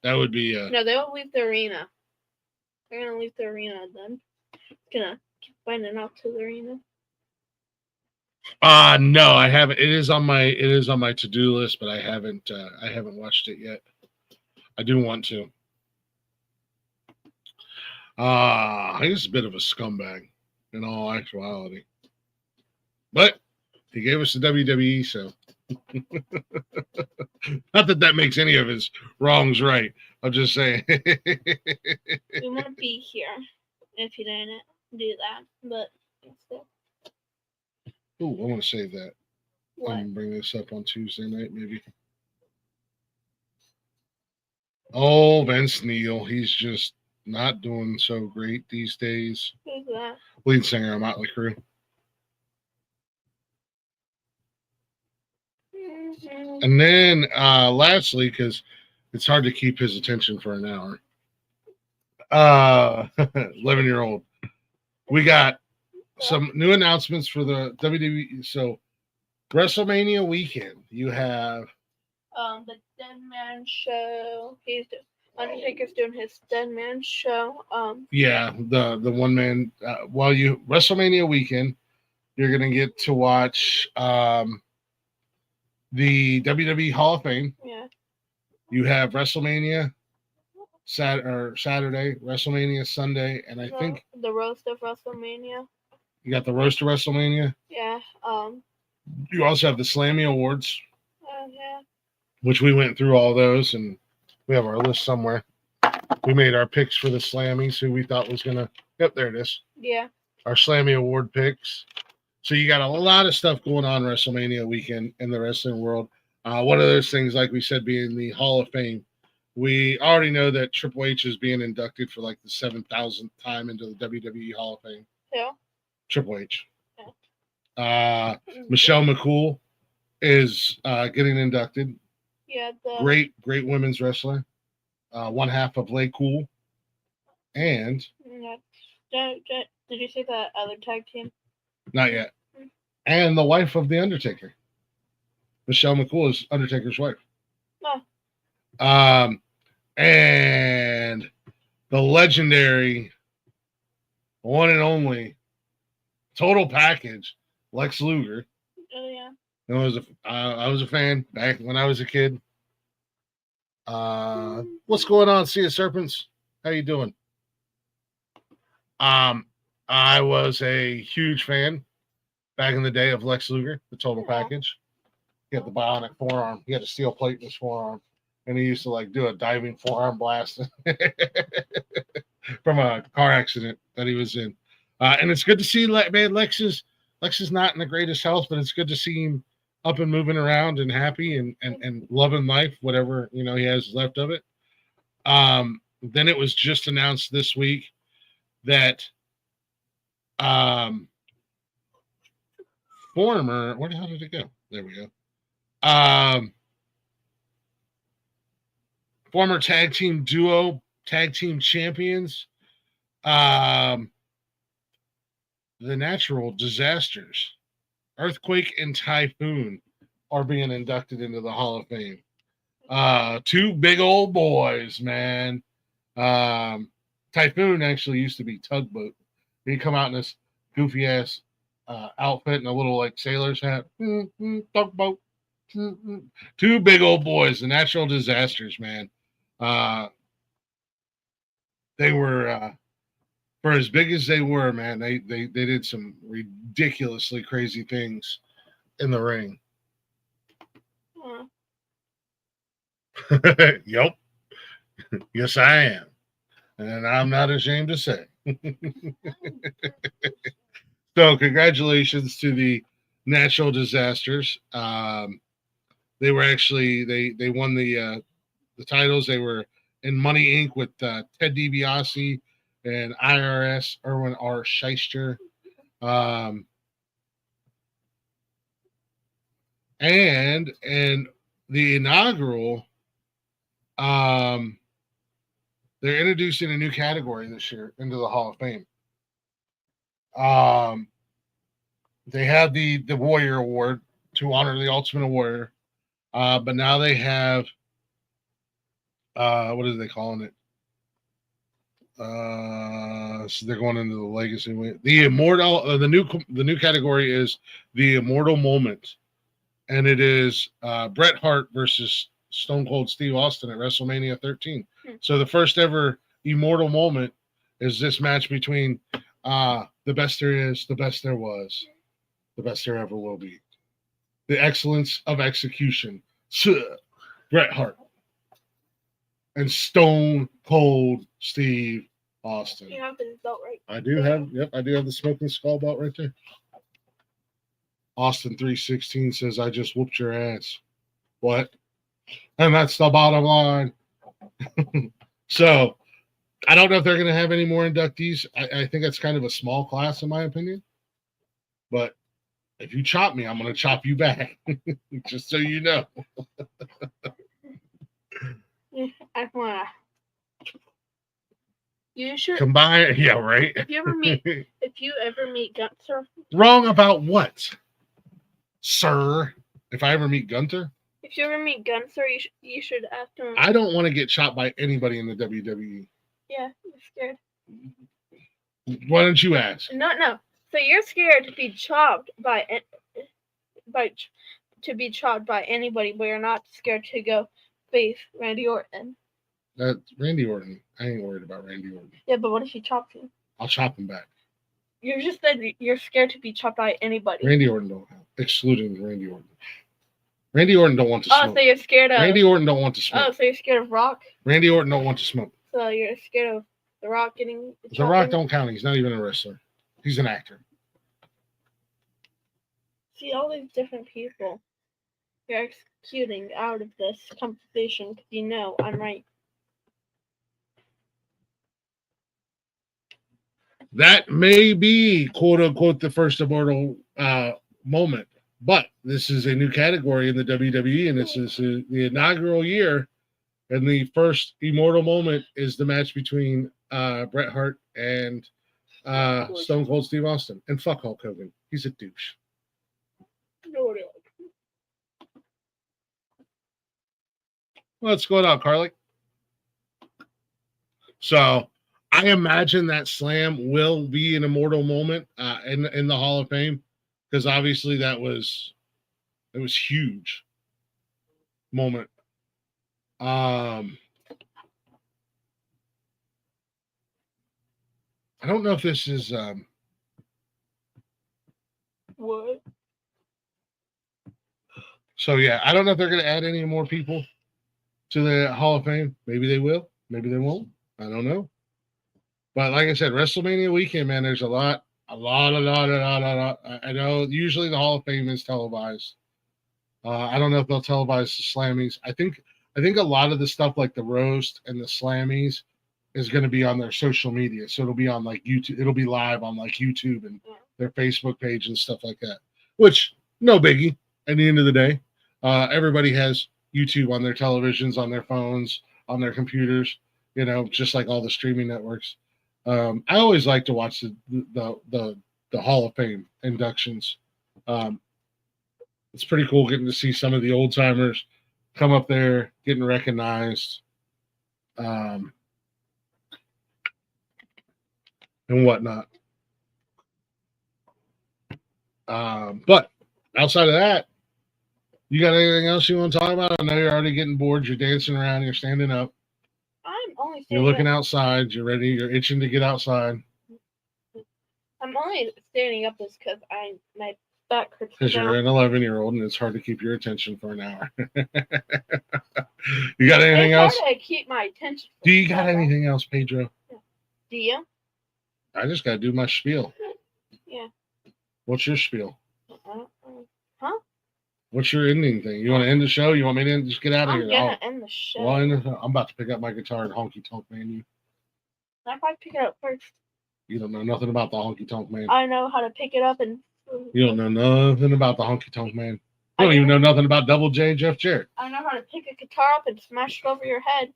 That would be. No, they will leave the arena. They're gonna leave the arena then. Gonna keep finding out to the arena. No, I haven't. It is on my to-do list, but I haven't watched it yet. I do want to. He's a bit of a scumbag in all actuality. But he gave us the WWE, so not that makes any of his wrongs right. I'm just saying. We won't be here if he didn't do that, but still. Oh, I want to save that. What? I'm going to bring this up on Tuesday night, maybe. Oh, Vince Neil. He's just not doing so great these days. Who's that? Lead singer of Motley Crue. And then lastly, because it's hard to keep his attention for an hour, 11-year-old, we got some new announcements for the WWE. So WrestleMania weekend, you have the Dead Man Show. Undertaker's doing his Dead Man Show. the one man. While you WrestleMania weekend, you're gonna get to watch the WWE Hall of Fame. Yeah. You have WrestleMania Saturday, WrestleMania Sunday, and I think the roast of WrestleMania. You got the roast of WrestleMania. Yeah. You also have the Slammy Awards. Yeah. Which we went through all those, and we have our list somewhere. We made our picks for the Slammies, who we thought was gonna. Yep, there it is. Yeah. Our Slammy Award picks. So you got a lot of stuff going on WrestleMania weekend in the wrestling world. One of those things, like we said, being the Hall of Fame. We already know that Triple H is being inducted for like the 7,000th time into the WWE Hall of Fame. Yeah. Triple H. Yeah. Michelle McCool is getting inducted. Yeah. Great women's wrestler. One half of Lay Cool. And did you say that other tag team? Not yet. And the wife of the Undertaker. Michelle McCool is Undertaker's wife. Oh. And the legendary, one and only, total package, Lex Luger. Oh yeah. I was a fan back when I was a kid. What's going on, Sea of Serpents? How you doing? I was a huge fan back in the day of Lex Luger, the total package. He had the bionic forearm. He had a steel plate in his forearm. And he used to like do a diving forearm blast from a car accident that he was in. And it's good to see, man, Lex is not in the greatest health, but it's good to see him up and moving around and happy and loving life, whatever, he has left of it. Then it was just announced this week that former, where the hell did it go? There we go. Former tag team champions, the Natural Disasters, Earthquake and Typhoon, are being inducted into the Hall of Fame. Two big old boys, man. Typhoon actually used to be Tugboat. He'd come out in this goofy ass outfit and a little like sailor's hat. Tugboat. Two big old boys, the Natural Disasters, man. They were for as big as they were, man. They did some ridiculously crazy things in the ring. Yep. Yes, I am. And I'm not ashamed to say. So congratulations to the Natural Disasters. They were actually they won the titles. They were in Money Inc. with Ted DiBiase and IRS Erwin R. Shyster. And the inaugural, they're introducing a new category this year into the Hall of Fame. They had the Warrior Award to honor the Ultimate Warrior, but now they have what are they calling it? So they're going into the legacy. The immortal, the new category is the Immortal Moment, and it is Bret Hart versus Stone Cold Steve Austin at WrestleMania 13. So the first ever Immortal Moment is this match between the best there is, the best there was, the best there ever will be. The excellence of execution. Bret Hart and Stone Cold Steve Austin. You have his belt right. I do have the smoking skull belt right there. Austin 316 says, I just whooped your ass. What? And that's the bottom line. So I don't know if they're going to have any more inductees. I think that's kind of a small class in my opinion. But If you chop me, I'm going to chop you back. Just so you know. I wanna. You should Combine. Yeah, right. If you ever meet Gunther. Wrong about what, sir? If I ever meet Gunther. If you ever meet Gunther, you should ask him. I don't want to get chopped by anybody in the WWE. Yeah, you're scared. Why don't you ask? No. So you're scared to be chopped by anybody, but you're not scared to go face Randy Orton. That's Randy Orton. I ain't worried about Randy Orton. Yeah, but what if he chops you? I'll chop him back. You just said you're scared to be chopped by anybody. Randy Orton don't have, excluding Randy Orton. Randy Orton don't want to smoke. Oh, so you're scared of Randy Orton don't want to smoke. Oh, so you're scared of Rock? Randy Orton don't want to smoke. So you're scared of The Rock getting The Rock don't count. He's not even a wrestler. He's an actor. See all these different people you're executing out of this conversation because you know I'm right. That may be, quote unquote, the first immortal moment. But this is a new category in the WWE, and this is the inaugural year. And the first immortal moment is the match between Bret Hart and Stone Cold Steve Austin. And fuck Hulk Hogan. He's a douche. Nobody likes him. What's going on, Carly? So I imagine that slam will be an immortal moment in the Hall of Fame, because obviously it was huge moment. I don't know if this is What? So yeah, I don't know if they're going to add any more people to the Hall of Fame. Maybe they will. Maybe they won't. I don't know. But like I said, WrestleMania weekend, man, there's a lot. I know usually the Hall of Fame is televised. I don't know if they'll televise the Slammies. I think a lot of the stuff like the roast and the Slammies is going to be on their social media. So it'll be on like YouTube. It'll be live on like YouTube and their Facebook page and stuff like that, which no biggie at the end of the day. Everybody has YouTube on their televisions, on their phones, on their computers, just like all the streaming networks. I always like to watch the Hall of Fame inductions. It's pretty cool getting to see some of the old timers come up there, getting recognized, and whatnot. But outside of that, you got anything else you want to talk about? I know you're already getting bored. You're dancing around. You're standing up. I'm only You're looking outside. You're ready. You're itching to get outside. I'm only standing up just because my back hurts. Because you're an 11-year-old and it's hard to keep your attention for an hour. You got anything else? It's hard to keep my attention. Do you got anything else, Pedro? Do you? I just got to do my spiel. Yeah. What's your spiel? Huh? What's your ending thing? You want to end the show? You want me to just get out of here? I'm going to end the show. Well, I'm about to pick up my guitar and honky tonk man. I probably pick it up first. You don't know nothing about the honky tonk man. I know how to pick it up and. You don't know nothing about the honky tonk man. You don't even know nothing about Double J Jeff Jarrett. I know how to pick a guitar up and smash it over your head.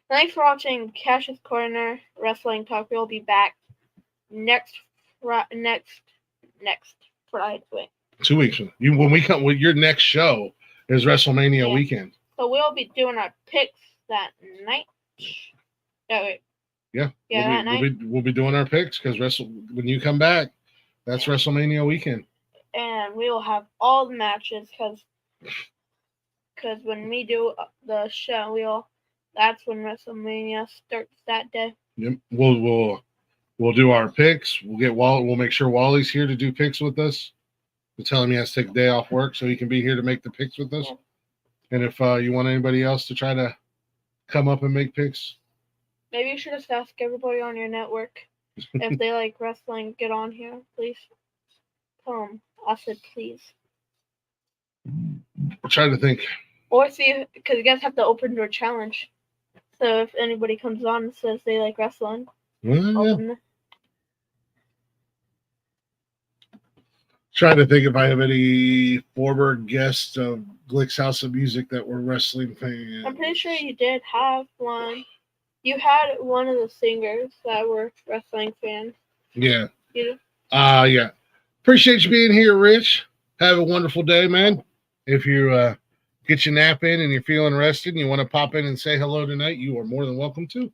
Thanks for watching Kash's Corner Wrestling Talk. We'll be back next Friday. Wait. 2 weeks. When we come, your next show is WrestleMania weekend. So we'll be doing our picks that night. Oh, wait. Yeah. Yeah, we'll be doing our picks because when you come back, that's WrestleMania weekend. And we will have all the matches because when we do the show, that's when WrestleMania starts that day. Yep. We'll do our picks. We'll make sure Wally's here to do picks with us. We'll tell him he has to take a day off work so he can be here to make the picks with us. Yeah. And if you want anybody else to try to come up and make picks, maybe you should just ask everybody on your network if they like wrestling. Get on here, please. Tell them I said please. I'm trying to think. Or see, because you guys have the open door challenge. So if anybody comes on and says they like wrestling, Trying to think if I have any former guests of Glick's House of Music that were wrestling fans. I'm pretty sure you did have one. You had one of the singers that were wrestling fans. Yeah. You Yeah. Appreciate you being here, Rich. Have a wonderful day, man. If you get your nap in and you're feeling rested and you want to pop in and say hello tonight, you are more than welcome to.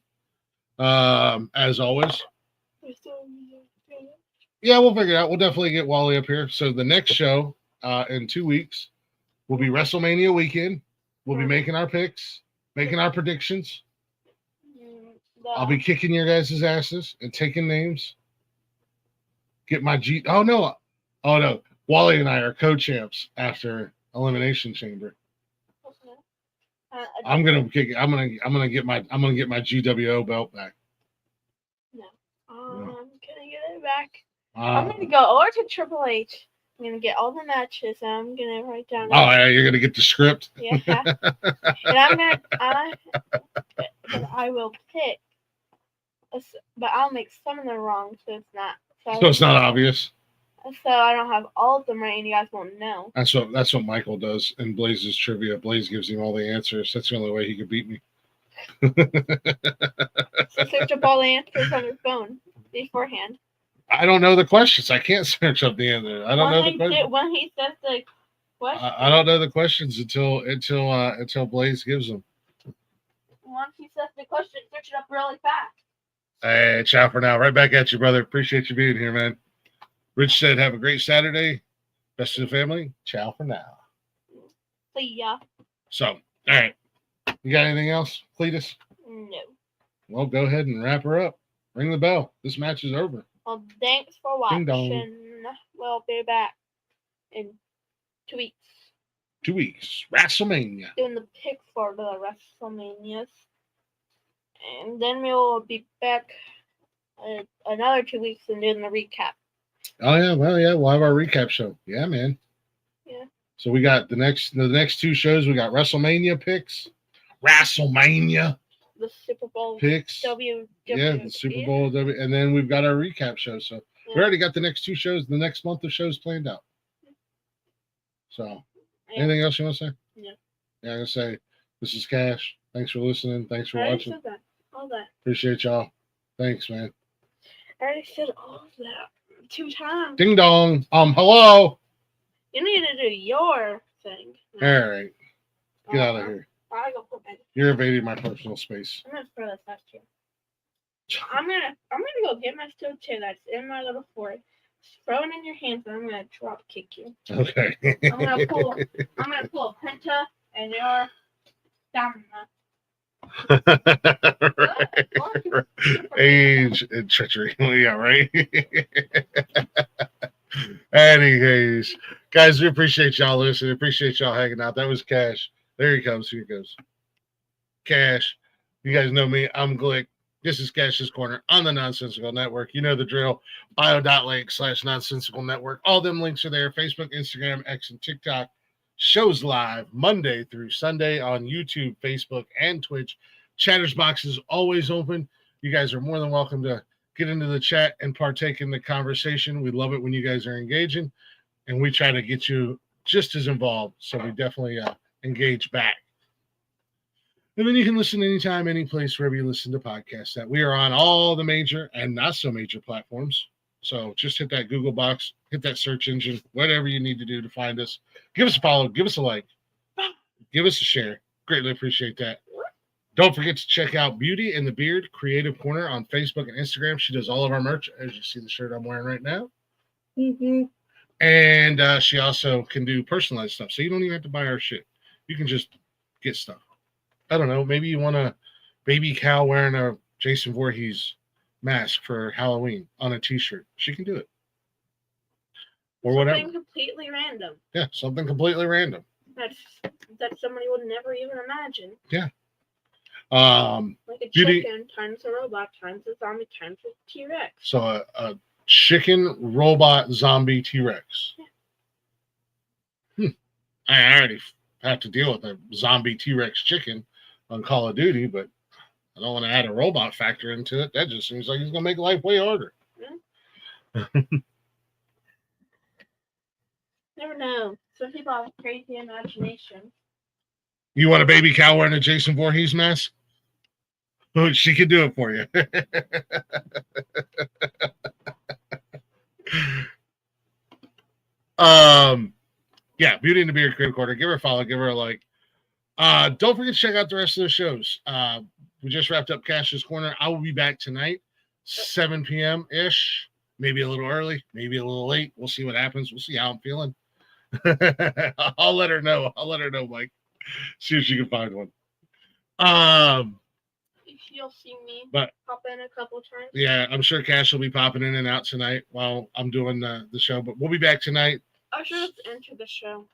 As always. Yeah, we'll figure it out. We'll definitely get Wally up here. So the next show in 2 weeks will be WrestleMania weekend. We'll be making our picks, making our predictions. I'll be kicking your guys' asses and taking names. Get my G. Oh no. Wally and I are co-champs after Elimination Chamber. I'm gonna kick it. I'm gonna get my GWO belt back. No. I'm gonna get it back. I'm gonna go over to Triple H. I'm gonna get all the matches and I'm gonna write down. Oh yeah, you're gonna get the script. Yeah. And I will pick. But I'll make some of them wrong, so it's not. So it's not obvious. So I don't have all of them right, and you guys won't know. That's what Michael does in Blaze's trivia. Blaze gives him all the answers. That's the only way he could beat me. So search up all the answers on your phone beforehand. I don't know the questions. I can't search up the answer. I don't know the questions. When he says the question, I don't know the questions until Blaze gives them. Once he says the question, search it up really fast. Hey, ciao for now. Right back at you, brother. Appreciate you being here, man. Rich said, have a great Saturday. Best to the family. Ciao for now. See ya. So, all right. You got anything else, Cletus? No. Well, go ahead and wrap her up. Ring the bell. This match is over. Well, thanks for Ding watching. dong. We'll be back in 2 weeks. 2 weeks. WrestleMania. Doing the pick for the WrestleManias. And then we'll be back another 2 weeks and doing the recap. Oh yeah, well yeah, we'll have our recap show. Yeah, man. Yeah. So we got the next 2 shows. We got WrestleMania picks, WrestleMania, the Super Bowl picks, WWE. Yeah, the Super Bowl, and then we've got our recap show. So we already got the next 2 shows, the next month of shows planned out. So, anything else you want to say? Yeah. Yeah, I'm gonna say this is Kash. Thanks for listening. Thanks for watching. Said that. All that. Appreciate y'all. Thanks, man. I already said all of that 2 times. Ding dong. Hello. You need to do your thing. All right. Get out of here. I go put my. You're invading my personal space. I'm gonna throw this out here. I'm gonna go get my steel chair that's in my little fort. Throw it in your hands, and I'm gonna drop kick you. Okay. I'm gonna pull a penta, and you're down. Age and treachery. Yeah, right. Anyways, guys, we appreciate y'all listening. Appreciate y'all hanging out. That was Kash. There he comes. Here he goes. Kash. You guys know me. I'm Glick. This is Cash's Corner on the Nonsensical Network. You know the drill. bio.link/Nonsensical Network. All them links are there. Facebook, Instagram, X, and TikTok. Shows live Monday through Sunday on YouTube, Facebook, and Twitch. Chatter's box is always open. You guys are more than welcome to get into the chat and partake in the conversation. We love it when you guys are engaging, and we try to get you just as involved. So we definitely engage back. And then you can listen anytime, any place, wherever you listen to podcasts. That we are on all the major and not so major platforms. So just hit that Google box, hit that search engine, whatever you need to do to find us. Give us a follow, give us a like, give us a share. Greatly appreciate that. Don't forget to check out Beauty and the Beard Creative Corner on Facebook and Instagram. She does all of our merch, as you see the shirt I'm wearing right now. Mm-hmm. And she also can do personalized stuff. So you don't even have to buy our shit. You can just get stuff. I don't know. Maybe you want a baby cow wearing a Jason Voorhees mask for Halloween on a t-shirt. She can do it. Or whatever. Something completely random. Yeah, something completely random. That somebody would never even imagine. Yeah. Like a chicken times a robot times a zombie times a T-Rex. So a chicken robot zombie T-Rex. Yeah. I already have to deal with a zombie T-Rex chicken on Call of Duty, but I don't want to add a robot factor into it. That just seems like it's going to make life way harder. Yeah. Never know. Some people have crazy imagination. You want a baby cow wearing a Jason Voorhees mask? Oh, she can do it for you. Yeah, Beauty and the Beard Creative Corner. Give her a follow, give her a like. Don't forget to check out the rest of the shows. We just wrapped up Cash's Corner. I will be back tonight, 7 p.m. ish. Maybe a little early, maybe a little late. We'll see what happens. We'll see how I'm feeling. I'll let her know. Mike. See if she can find one. You'll see me but pop in a couple times. Yeah, I'm sure Cash will be popping in and out tonight while I'm doing the show. But we'll be back tonight. I should have entered the show.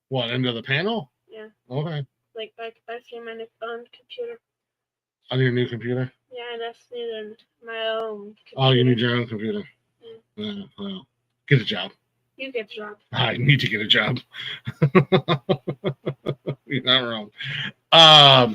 What, into the panel? Yeah. Okay. Like I see my own computer. On your new computer? Yeah, I just needed my own computer. Oh, you need your own computer. Yeah. Well, get a job. You get a job. I need to get a job. You're not wrong.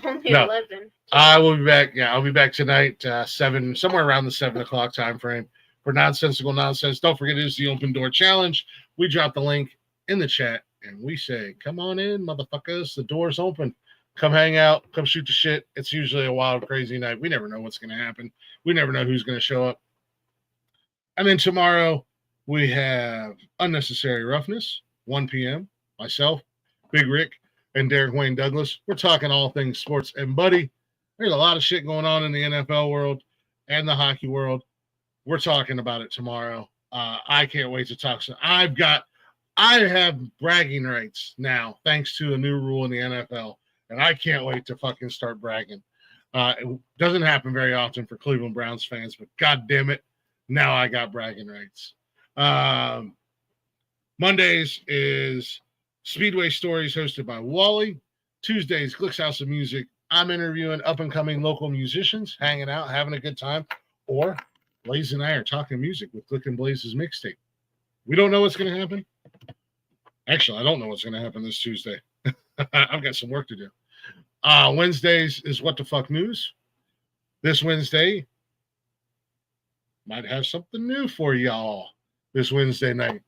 Only No. 11. I will be back. Yeah, I'll be back tonight, 7, somewhere around the 7 o'clock time frame for Nonsensical Nonsense. Don't forget, it is the Open Door Challenge. We drop the link in the chat and we say, come on in, motherfuckers. The door's open. Come hang out. Come shoot the shit. It's usually a wild, crazy night. We never know what's going to happen. We never know who's going to show up. And then tomorrow we have Unnecessary Roughness, 1 p.m. Myself, Big Rick, and Derek Wayne Douglas. We're talking all things sports. And buddy, there's a lot of shit going on in the NFL world and the hockey world. We're talking about it tomorrow. I can't wait to talk. So I have bragging rights now, thanks to a new rule in the NFL. And I can't wait to fucking start bragging. It doesn't happen very often for Cleveland Browns fans, but God damn it, now I got bragging rights. Mondays is Speedway Stories hosted by Wally. Tuesdays, Glick's House of Music. I'm interviewing up-and-coming local musicians, hanging out, having a good time. Or Blaze and I are talking music with Glick and Blaze's mixtape. We don't know what's going to happen. Actually, I don't know what's going to happen this Tuesday. I've got some work to do. Wednesdays is What the Fuck News. This Wednesday might have something new for y'all this Wednesday night.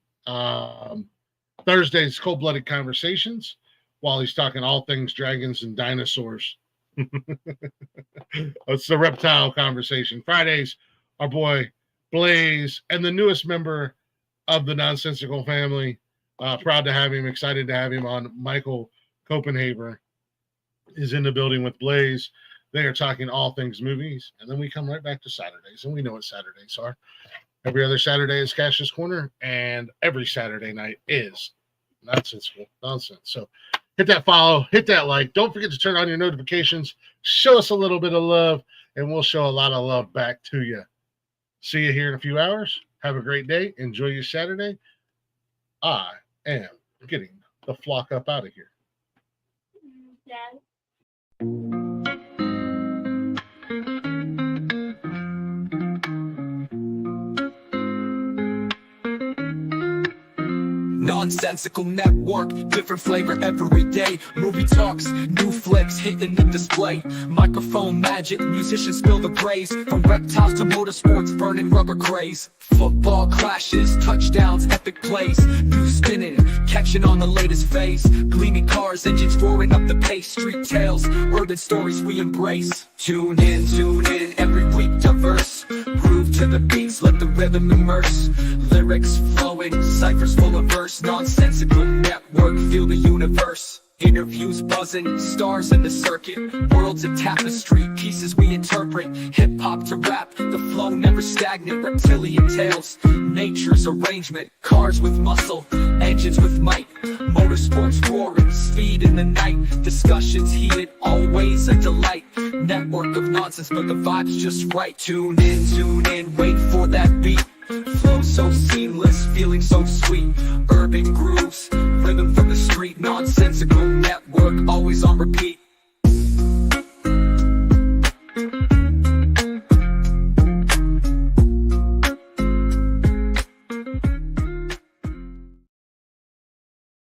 Thursdays, Cold-Blooded Conversations, while he's talking all things dragons and dinosaurs. It's the reptile conversation. Fridays, our boy Blaze and the newest member of the Nonsensical family. Proud to have him, excited to have him on. Michael Copenhaver is in the building with Blaze. They are talking all things movies. And then we come right back to Saturdays. And we know what Saturdays are. Every other Saturday is Cash's Corner. And every Saturday night is Nonsensical Nonsense. So hit that follow, hit that like. Don't forget to turn on your notifications. Show us a little bit of love. And we'll show a lot of love back to you. See you here in a few hours. Have a great day. Enjoy your Saturday. I am getting the flock up out of here. Dad. Nonsensical network, different flavor every day. Movie talks, new flicks hitting the display. Microphone magic, musicians spill the praise. From reptiles to motorsports, burning rubber craze. Football clashes, touchdowns, epic plays. News spinning, catching on the latest phase. Gleaming cars, engines roaring up the pace. Street tales, urban stories we embrace. Tune in, every week diverse. Groove to the beats, let the rhythm immerse. Lyrics flowing, ciphers full of verse. Nonsensical network, feel the universe. Interviews buzzing, stars in the circuit. Worlds of tapestry, pieces we interpret. Hip-hop to rap, the flow never stagnant. Reptilian tales, nature's arrangement. Cars with muscle, engines with might. Motorsports roaring, speed in the night. Discussions heated, always a delight. Network of nonsense, but the vibe's just right. Tune in, wait for that beat. Flow so seamless, feeling so sweet.